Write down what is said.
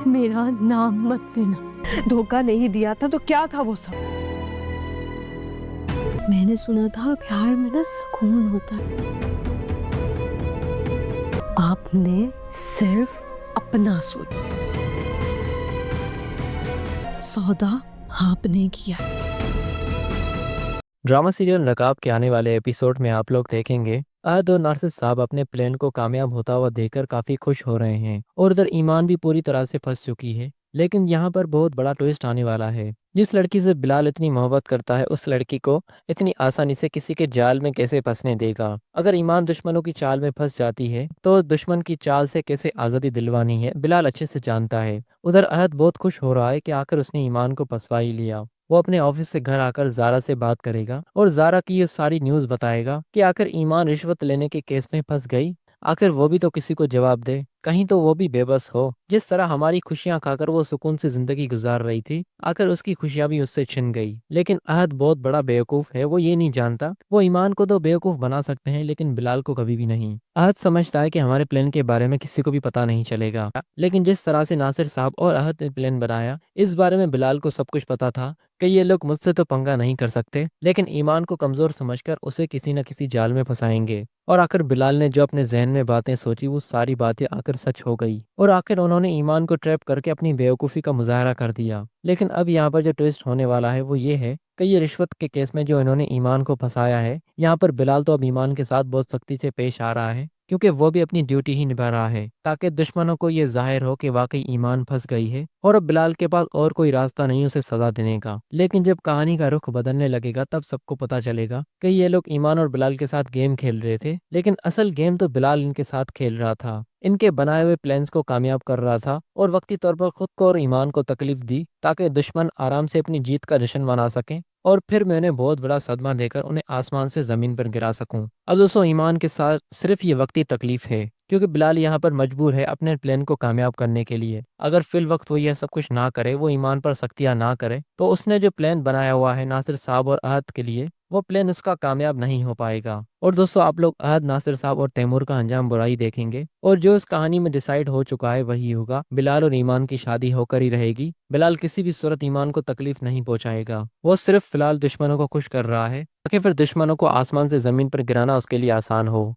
मेरा नाम मत लेना। धोखा नहीं दिया था तो क्या था वो सब? मैंने सुना था प्यार में ना सुकून होता है। आपने सिर्फ अपना सोचा, सौदा आपने किया। ड्रामा सीरियल नकाब के आने वाले एपिसोड में आप लोग देखेंगे अहद और नासिर साहब अपने प्लान को कामयाब होता हुआ देखकर काफी खुश हो रहे हैं और उधर ईमान भी पूरी तरह से फंस चुकी है। लेकिन यहाँ पर बहुत बड़ा ट्विस्ट आने वाला है। जिस लड़की से बिलाल इतनी मोहब्बत करता है उस लड़की को इतनी आसानी से किसी के जाल में कैसे फंसने देगा। अगर ईमान दुश्मनों की चाल में फंस जाती है तो दुश्मन की चाल से कैसे आज़ादी दिलवानी है बिलाल अच्छे से जानता है। उधर अहद बहुत खुश हो रहा है कि आखिर उसने ईमान को फंसवा ही लिया। वो अपने ऑफिस से घर आकर जारा से बात करेगा और जारा की ये सारी न्यूज़ बताएगा कि आखिर ईमान रिश्वत लेने के केस में फंस गई। आखिर वो भी तो किसी को जवाब दे, कहीं तो वो भी बेबस हो। जिस तरह हमारी खुशियां खाकर वो सुकून से जिंदगी गुजार रही थी, आखिर उसकी खुशियां भी उससे छिन गई। लेकिन अहद बहुत बड़ा बेवकूफ है, वो ये नहीं जानता वो ईमान को तो बेवकूफ बना सकते हैं लेकिन बिलाल को कभी भी नहीं। अहद समझता है कि हमारे प्लान के बारे में किसी को भी पता नहीं चलेगा, लेकिन जिस तरह से नासिर साहब और अहद ने प्लान बनाया इस बारे में बिलाल को सब कुछ पता था कि ये लोग मुझसे तो पंगा नहीं कर सकते, लेकिन ईमान को कमजोर समझकर उसे किसी न किसी जाल में फंसाएंगे। और आखिर बिलाल ने जो अपने जहन में बातें सोची वो सारी बातें आखिर सच हो गई और आखिर उन्होंने ईमान को ट्रैप करके अपनी बेवकूफ़ी का मुजाहरा कर दिया। लेकिन अब यहाँ पर जो ट्विस्ट होने वाला है वो ये है कि ये रिश्वत के केस में जो इन्होंने ईमान को फंसाया है, यहाँ पर बिलाल तो अब ईमान के साथ बहुत सख्ती से पेश आ रहा है क्योंकि वो भी अपनी ड्यूटी ही निभा रहा है ताकि दुश्मनों को ये जाहिर हो कि वाकई ईमान फंस गई है और अब बिलाल के पास और कोई रास्ता नहीं उसे सजा देने का। लेकिन जब कहानी का रुख बदलने लगेगा तब सबको पता चलेगा कि ये लोग ईमान और बिलाल के साथ गेम खेल रहे थे, लेकिन असल गेम तो बिलाल इनके साथ खेल रहा था। इनके बनाए हुए प्लान्स को कामयाब कर रहा था और वक्ती तौर पर खुद को और ईमान को तकलीफ दी ताकि दुश्मन आराम से अपनी जीत का जश्न मना सकें और फिर मैं उन्हें बहुत बड़ा सदमा देकर उन्हें आसमान से जमीन पर गिरा सकूं। अब दोस्तों ईमान के साथ सिर्फ ये वक्ती तकलीफ है क्योंकि बिलाल यहाँ पर मजबूर है अपने प्लान को कामयाब करने के लिए। अगर फिल वक्त वो यह सब कुछ ना करे, वो ईमान पर सख्तियाँ ना करे, तो उसने जो प्लान बनाया हुआ है नासिर साहब और अहद के लिए वो प्लान उसका कामयाब नहीं हो पाएगा। और दोस्तों आप लोग अहद, नासिर साहब और तैमूर का अंजाम बुराई देखेंगे और जो इस कहानी में डिसाइड हो चुका है वही होगा। बिलाल और ईमान की शादी होकर ही रहेगी। बिलाल किसी भी सूरत ईमान को तकलीफ नहीं पहुंचाएगा, वो सिर्फ फिलहाल दुश्मनों को खुश कर रहा है ताकि फिर दुश्मनों को आसमान से जमीन पर गिराना उसके लिए आसान हो।